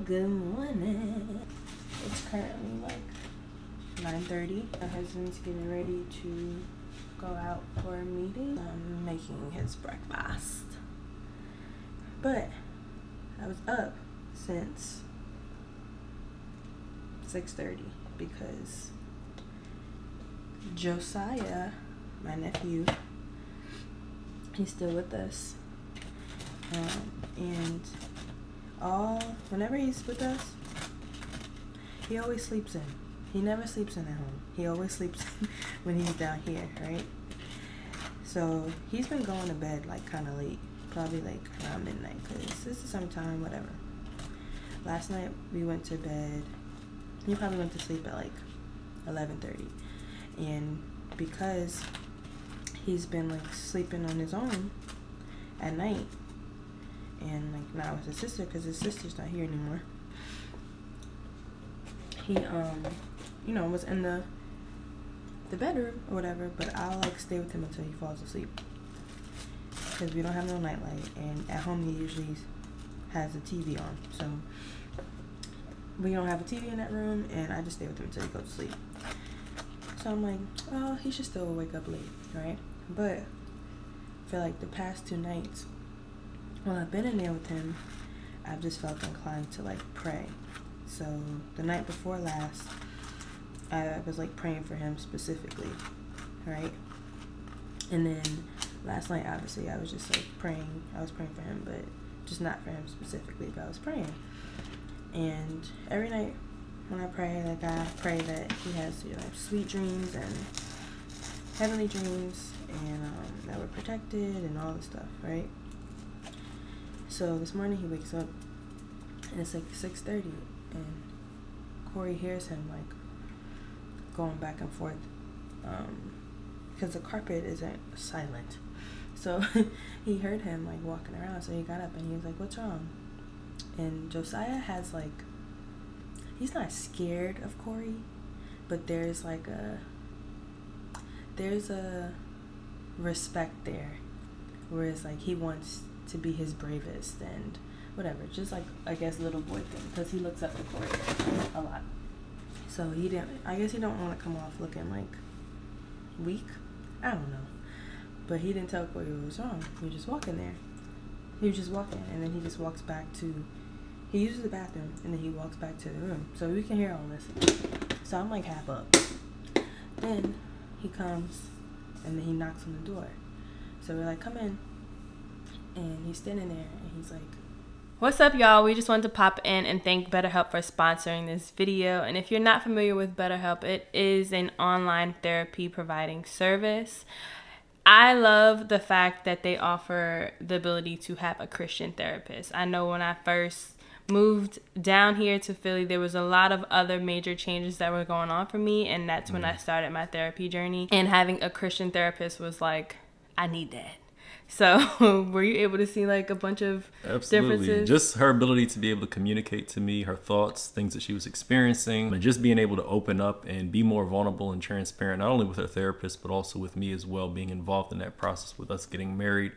Good morning. It's currently like 9:30. My husband's getting ready to go out for a meeting. I'm making his breakfast. But I was up since 6:30 because Josiah, my nephew, he's still with us. And whenever he's with us, he always sleeps in. He never sleeps in at home. He always sleeps when he's down here, right? So he's been going to bed like kind of late, probably like around midnight, because this is sometime, whatever. Last night we went to bed. He probably went to sleep at like 11:30, and because he's been like sleeping on his own at night, and like not with his sister because his sister's not here anymore. He you know, was in the bedroom or whatever, but I'll like stay with him until he falls asleep because we don't have no nightlight, and at home he usually has a TV on, so we don't have a TV in that room, and I just stay with him until he goes to sleep. So I'm like, oh, he should still wake up late, right? But I feel like the past 2 nights while I've been in there with him, I've just felt inclined to like pray. So the night before last, I was like praying for him specifically, right? And then last night, obviously, I was just like praying. I was praying for him, but just not for him specifically, but I was praying. And every night when I pray, like I pray that he has, you know, sweet dreams and heavenly dreams, and that we're protected and all this stuff, right? So this morning he wakes up and it's like 6:30, and Corey hears him like going back and forth because the carpet isn't silent. So he heard him like walking around, so he got up and he was like, "What's wrong?" And Josiah has like, he's not scared of Corey, but there's a respect there, whereas like he wants to be his bravest and whatever, just like I guess little boy thing, because he looks up to Corey a lot. So I guess he don't want to come off looking like weak, I don't know, but he didn't tell Corey what was wrong. He was just walking there. He was just walking, and then he just walks back to, he uses the bathroom, and then he walks back to the room, so we can hear all this. So I'm like half up. Then he comes, and then he knocks on the door. So we're like, "Come in." And he's standing there, and he's like, "What's up, y'all? We just wanted to pop in and thank BetterHelp for sponsoring this video. And if you're not familiar with BetterHelp, it is an online therapy providing service. I love the fact that they offer the ability to have a Christian therapist. I know when I first moved down here to Philly, there was a lot of other major changes that were going on for me, and that's when I started my therapy journey. And having a Christian therapist was like, I need that. So were you able to see like a bunch of differences? Just her ability to be able to communicate to me her thoughts, things that she was experiencing, and just being able to open up and be more vulnerable and transparent, not only with her therapist, but also with me as well, being involved in that process with us getting married.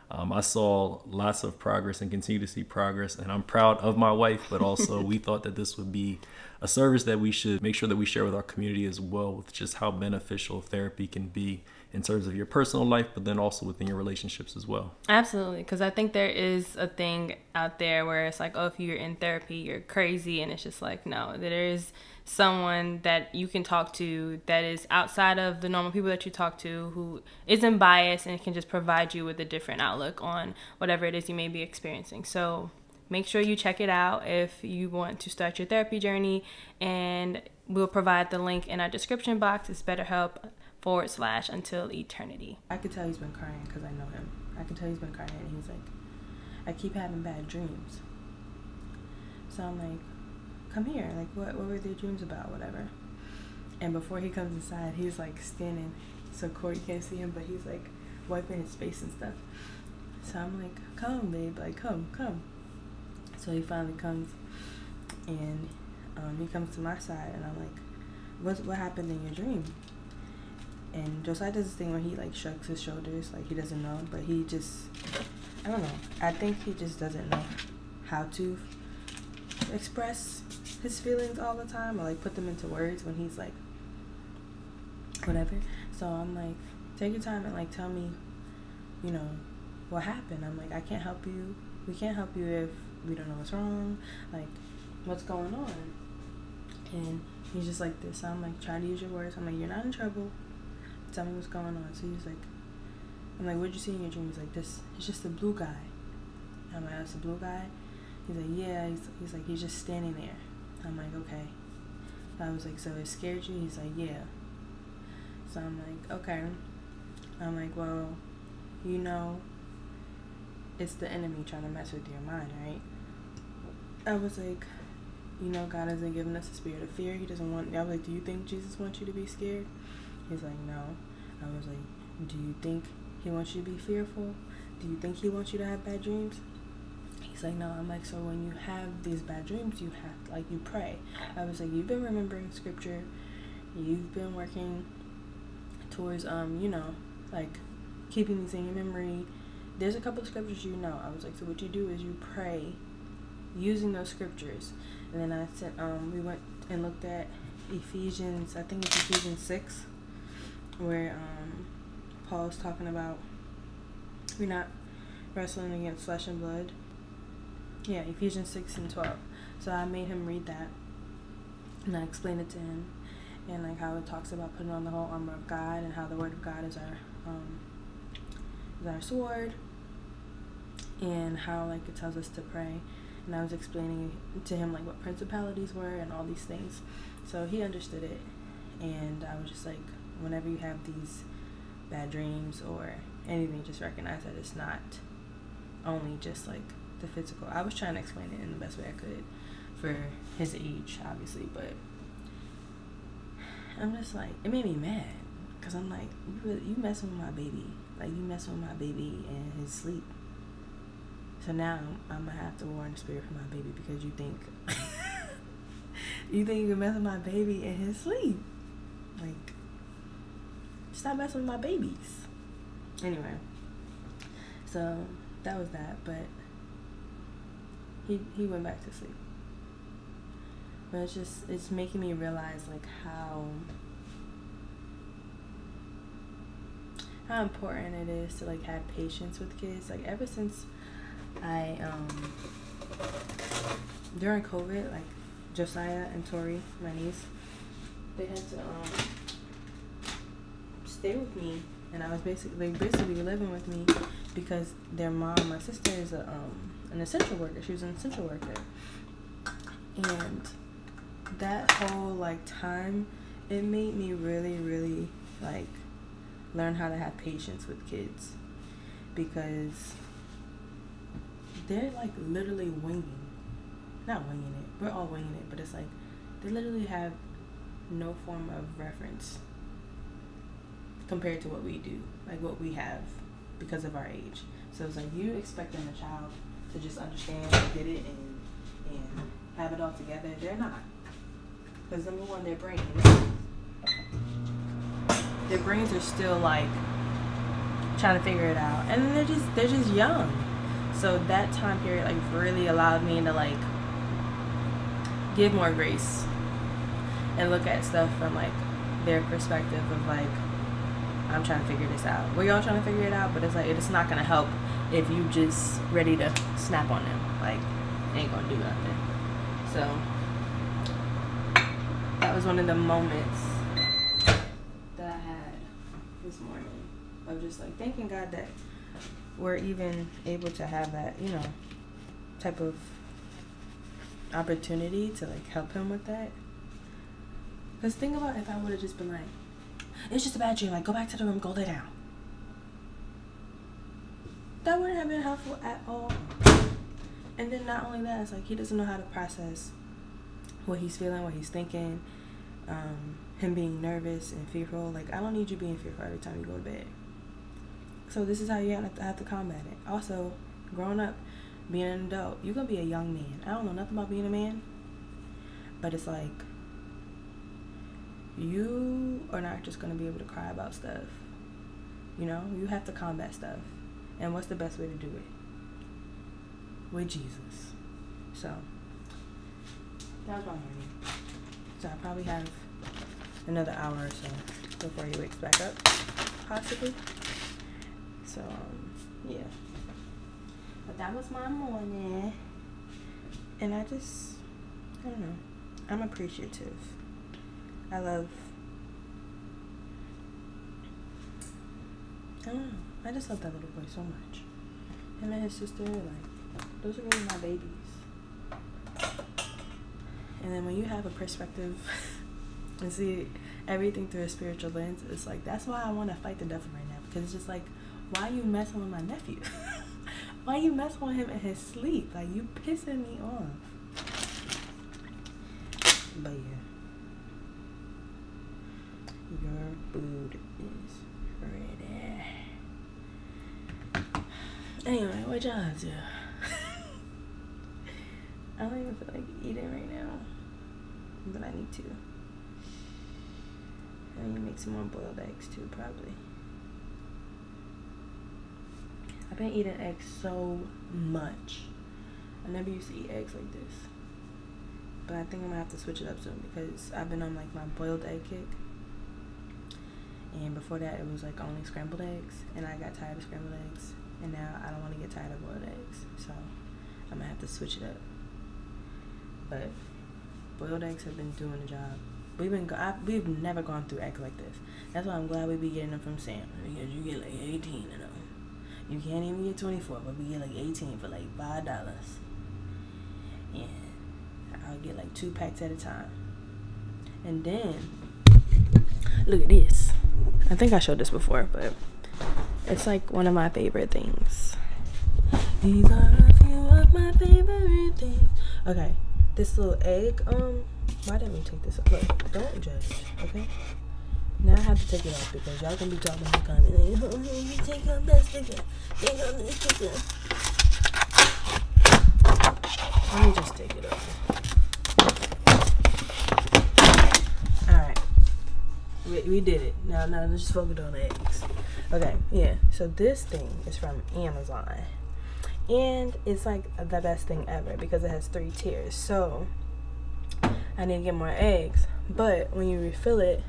I saw lots of progress and continue to see progress, and I'm proud of my wife, but also we thought that this would be a service that we should make sure that we share with our community as well, with just how beneficial therapy can be in terms of your personal life, but then also within your relationships as well. Absolutely, because I think there is a thing out there where it's like, oh, if you're in therapy, you're crazy, and it's just like, no, there is someone that you can talk to that is outside of the normal people that you talk to, who isn't biased and can just provide you with a different outlook on whatever it is you may be experiencing. So make sure you check it out if you want to start your therapy journey, and we'll provide the link in our description box. It's BetterHelp/Until Eternity. I could tell he's been crying because I know him. I could tell he's been crying, and he's like, I keep having bad dreams. So I'm like, come here, like what were your dreams about, whatever. And before he comes inside, he's like standing so Corey can't see him, but he's like wiping his face and stuff. So I'm like, come babe, like come. So he finally comes, and he comes to my side, and I'm like, what happened in your dream? And Josiah does this thing where he like shrugs his shoulders, like he doesn't know, but he just, I don't know, I think he just doesn't know how to express his feelings all the time or like put them into words when he's like whatever. So I'm like, take your time and like tell me, you know, what happened. I'm like, I can't help you. We can't help you if we don't know what's wrong. Like, what's going on? And he's just like this. So I'm like, try to use your words. I'm like, you're not in trouble. Tell me what's going on. So he's like, I'm like, what'd you see in your dream? He's like, this, it's just a blue guy. I'm like, that's a blue guy? He's like, yeah. He's like, he's just standing there. I'm like, okay. I was like, so it scared you? He's like, yeah. So I'm like, okay. I'm like, well, you know, it's the enemy trying to mess with your mind, right? I was like, you know, God hasn't given us a spirit of fear. He doesn't want, I was like, do you think Jesus wants you to be scared? He's like, no. I was like, do you think he wants you to be fearful? Do you think he wants you to have bad dreams? He's like, no. I'm like, so when you have these bad dreams, you have to, like, you pray. I was like, you've been remembering scripture. You've been working towards, you know, like, keeping these in your memory. There's a couple of scriptures you know. I was like, so what you do is you pray using those scriptures. And then I said, we went and looked at Ephesians, I think it's Ephesians 6, where Paul's talking about we're not wrestling against flesh and blood. Yeah, Ephesians 6 and 12. So I made him read that, and I explained it to him, and like how it talks about putting on the whole armor of God, and how the word of God is our sword, and how like it tells us to pray. And I was explaining to him like what principalities were and all these things, so he understood it. And I was just like, whenever you have these bad dreams or anything, just recognize that it's not only just like the physical. I was trying to explain it in the best way I could for his age, obviously, but I'm just like, it made me mad, because I'm like, you messing with my baby, like you messing with my baby in his sleep. So now I'm gonna have to warn the spirit for my baby, because you think you can mess with my baby in his sleep. Like, stop messing with my babies. Anyway, so that was that, but he went back to sleep. But it's making me realize like how important it is to like have patience with kids. Like ever since I during COVID, like Josiah and Tori, my niece, they had to stay with me, and I was basically living with me because their mom, my sister, is an essential worker. She was an essential worker, and that whole like time, it made me really like learn how to have patience with kids, because they're like literally not winging it, we're all winging it, but it's like they literally have no form of reference compared to what we do, like what we have because of our age. So it's like you expecting a child to just understand and get it and have it all together. They're not, because number one, their brains are still like trying to figure it out, and they're just young. So that time period like really allowed me to like give more grace and look at stuff from like their perspective of like, I'm trying to figure this out. We're all trying to figure it out, but it's like it's not gonna help if you just ready to snap on them. Like, it ain't gonna do nothing. So that was one of the moments that I had this morning of just like thanking God that we're even able to have that, you know, type of opportunity to like help him with that. Because think about if I would have just been like, it's just a bad dream, like go back to the room, go lay down. That wouldn't have been helpful at all. And then not only that, it's like he doesn't know how to process what he's feeling, what he's thinking, him being nervous and fearful. Like, I don't need you being fearful every time you go to bed. So this is how you have to combat it. Also, growing up, being an adult, you're going to be a young man. I don't know nothing about being a man, but it's like, you are not just going to be able to cry about stuff. You know, you have to combat stuff. And what's the best way to do it? With Jesus. So, That was my morning. So I probably have another hour or so before he wakes back up, possibly. So, yeah. But that was my morning. And I don't know. I'm appreciative. I don't know. I just love that little boy so much. Him and his sister, like, those are really my babies. And then when you have a perspective and see everything through a spiritual lens, it's like, that's why I want to fight the devil right now. Because it's just like, why are you messing with my nephew? Why are you messing with him in his sleep? Like, you pissing me off. But yeah. Your food is ready. Anyway, what y'all do? I don't even feel like eating right now. But I need to. I need to make some more boiled eggs too, probably. I've been eating eggs so much. I never used to eat eggs like this. But I think I'm gonna have to switch it up soon because I've been on like my boiled egg kick. And before that it was like only scrambled eggs. And I got tired of scrambled eggs. And now I don't want to get tired of boiled eggs. So I'm gonna have to switch it up. But boiled eggs have been doing the job. We've never gone through eggs like this. That's why I'm glad we be getting them from Sam. Because you get like 18 of them. You can't even get 24, but we get like 18 for like $5. And I'll get like 2 packs at a time. And then, look at this. I think I showed this before, but it's like one of my favorite things. These are a few of my favorite things. Okay, this little egg, why didn't we take this off? Look, don't judge, okay? Now I have to take it off because y'all gonna be talking in the comments. Oh, you take off that sticker. Take off this sticker. Let me just take it off. Alright. We did it. Now let's just focus on the eggs. Okay, yeah. So this thing is from Amazon. And it's like the best thing ever because it has 3 tiers. So I need to get more eggs. But when you refill it,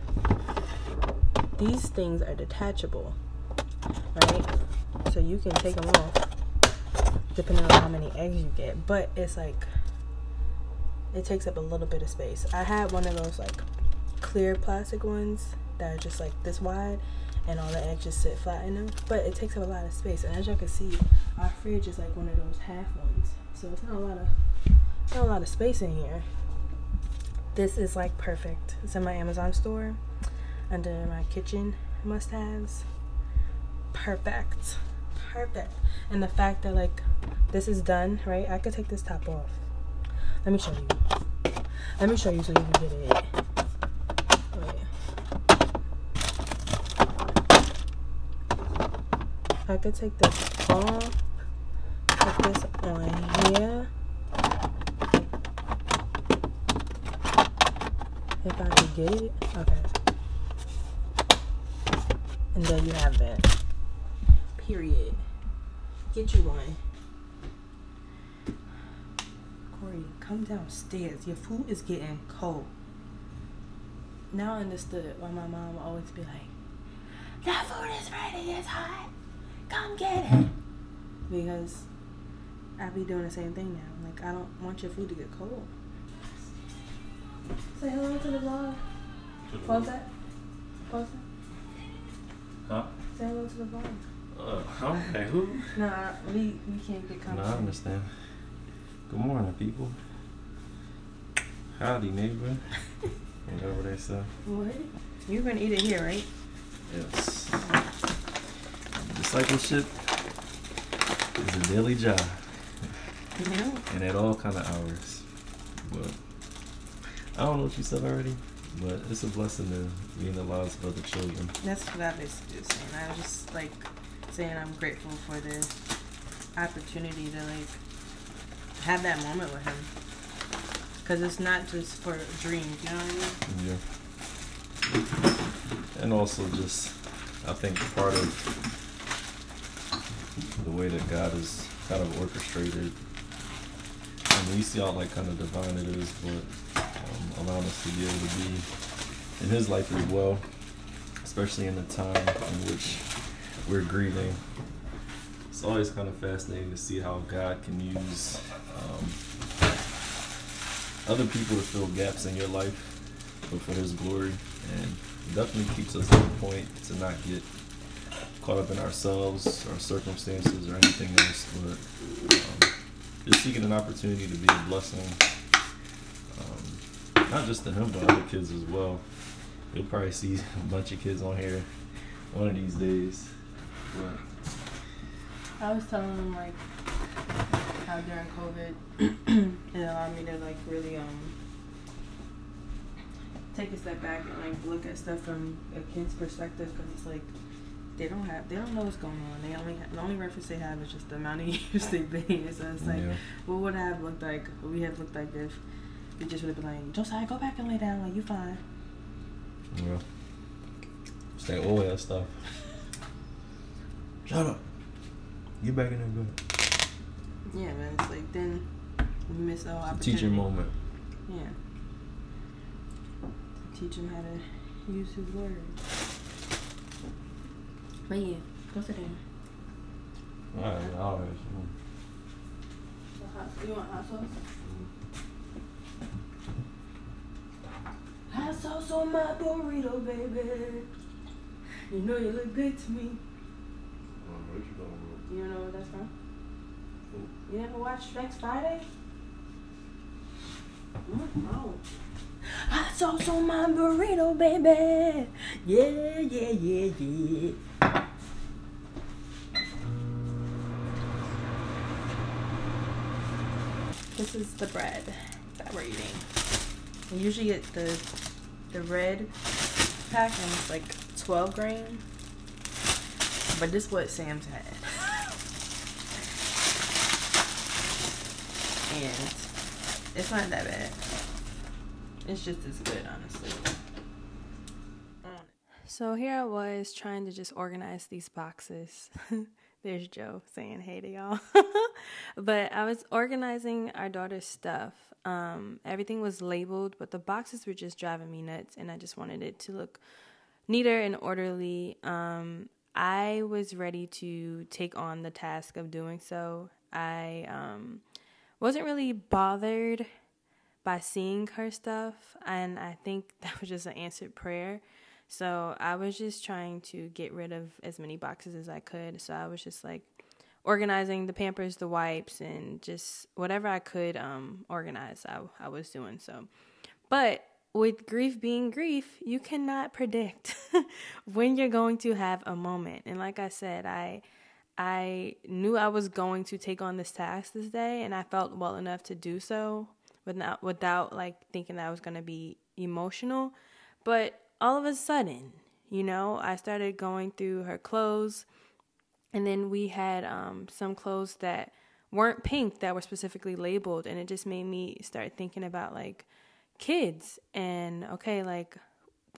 these things are detachable, right? So you can take them off depending on how many eggs you get. But it's like, it takes up a little bit of space. I had one of those like clear plastic ones that are just like this wide and all the eggs just sit flat in them. But it takes up a lot of space. And as y'all can see, our fridge is like one of those half ones. So it's not a lot of space in here. This is like perfect. It's in my Amazon store under my kitchen must-haves. Perfect. And the fact that like this is done, right? I could take this top off. Let me show you so you can get it. Oh, yeah. I could take this off, put this on here. If I could get it. Okay. And there you have that. Period. Get you one. Corey, come downstairs. Your food is getting cold. Now I understood why my mom would always be like, that food is ready, it's hot. Come get it. Because I be doing the same thing now. Like, I don't want your food to get cold. Say hello to the vlog. Pause that. Huh? Say hello to the vlog. Okay, who? No, we can't get comfortable. No, I understand. Good morning, people. Howdy, neighbor. Whatever they say. What? You're gonna eat it here, right? Yes. Discipleship is a daily job. Yeah. And at all kind of hours. But I don't know what you said already, but it's a blessing to be in the lives of other children. That's what I basically was saying. I was just like saying I'm grateful for the opportunity to like have that moment with him. Because it's not just for dreams, you know what I mean? Yeah. And also just, I think part of the way that God has kind of orchestrated I mean, you see how like kind of divine it is, but allowing us to be able to be in his life as well, especially in the time in which we're grieving. It's always kind of fascinating to see how God can use other people to fill gaps in your life, but for his glory. And it definitely keeps us at the point to not get caught up in ourselves, our circumstances, or anything else, but just seeking an opportunity to be a blessing, not just to him, but other kids as well. You'll probably see a bunch of kids on here one of these days. But I was telling them like how during COVID it allowed me to like really take a step back and like look at stuff from a kid's perspective, because it's like they don't know what's going on. The only reference they have is just the amount of years they've been here. So it's like, what would have looked like? What we have looked like if we just would have been like, Josiah, go back and lay down. Like, you fine. Yeah. Stay all that stuff. Shut up. Get back in there, good. Yeah, man. It's like then we miss the whole opportunity. Teaching moment. Yeah. Teach him how to use his words. But yeah, go sit down. Alright. You want hot sauce? Hot sauce on my burrito, baby. You know you look good to me. You don't know where that's from? You never watched Next Friday? Oh. Hot sauce on my burrito, baby. Yeah. This is the bread that we're eating. We usually get the red pack, and it's like 12 grain. But this is what Sam's had. And it's not that bad. It's just as good, honestly. So here I was trying to just organize these boxes. There's Joe saying hey to y'all. But I was organizing our daughter's stuff. Everything was labeled, but the boxes were just driving me nuts, and I just wanted it to look neater and orderly. I was ready to take on the task of doing so. I wasn't really bothered by seeing her stuff, and I think that was just an answered prayer. So I was just trying to get rid of as many boxes as I could. So I was just like organizing the Pampers, the wipes, and just whatever I could organize, I was doing so. But with grief being grief, you cannot predict when you're going to have a moment. And like I said, I knew I was going to take on this task this day, and I felt well enough to do so without like thinking that I was going to be emotional. But all of a sudden, I started going through her clothes, and then we had some clothes that weren't pink that were specifically labeled, and it just made me start thinking about like kids and okay, like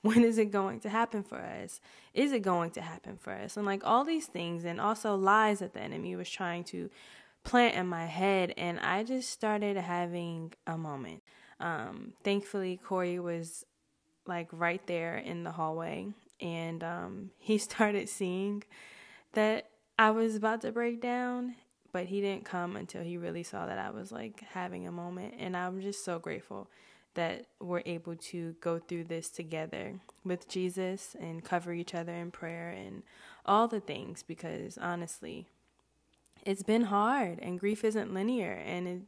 when is it going to happen for us? Is it going to happen for us? And like all these things, and also lies that the enemy was trying to plant in my head, and I just started having a moment. Thankfully, Corey was like right there in the hallway, and he started seeing that I was about to break down, but he didn't come until he really saw that I was like having a moment. And I'm just so grateful that we're able to go through this together with Jesus and cover each other in prayer and all the things, because honestly, it's been hard, and grief isn't linear, and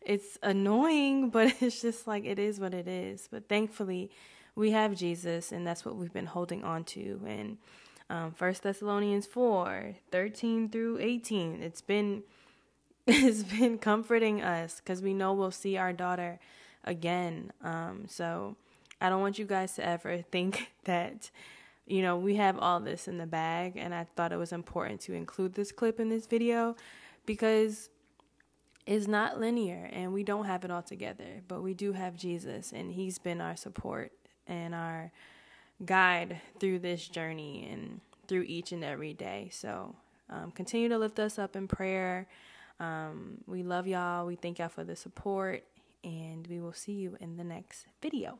it's annoying, but it's just like, it is what it is. But thankfully, we have Jesus, and that's what we've been holding on to. And 1 Thessalonians 4:13 through 18, it's been comforting us, because we know we'll see our daughter again. So I don't want you guys to ever think that, we have all this in the bag. And I thought it was important to include this clip in this video, because it's not linear, and we don't have it all together, but we do have Jesus, and he's been our support and our guide through this journey and through each and every day. So continue to lift us up in prayer. We love y'all. We thank y'all for the support, and we will see you in the next video.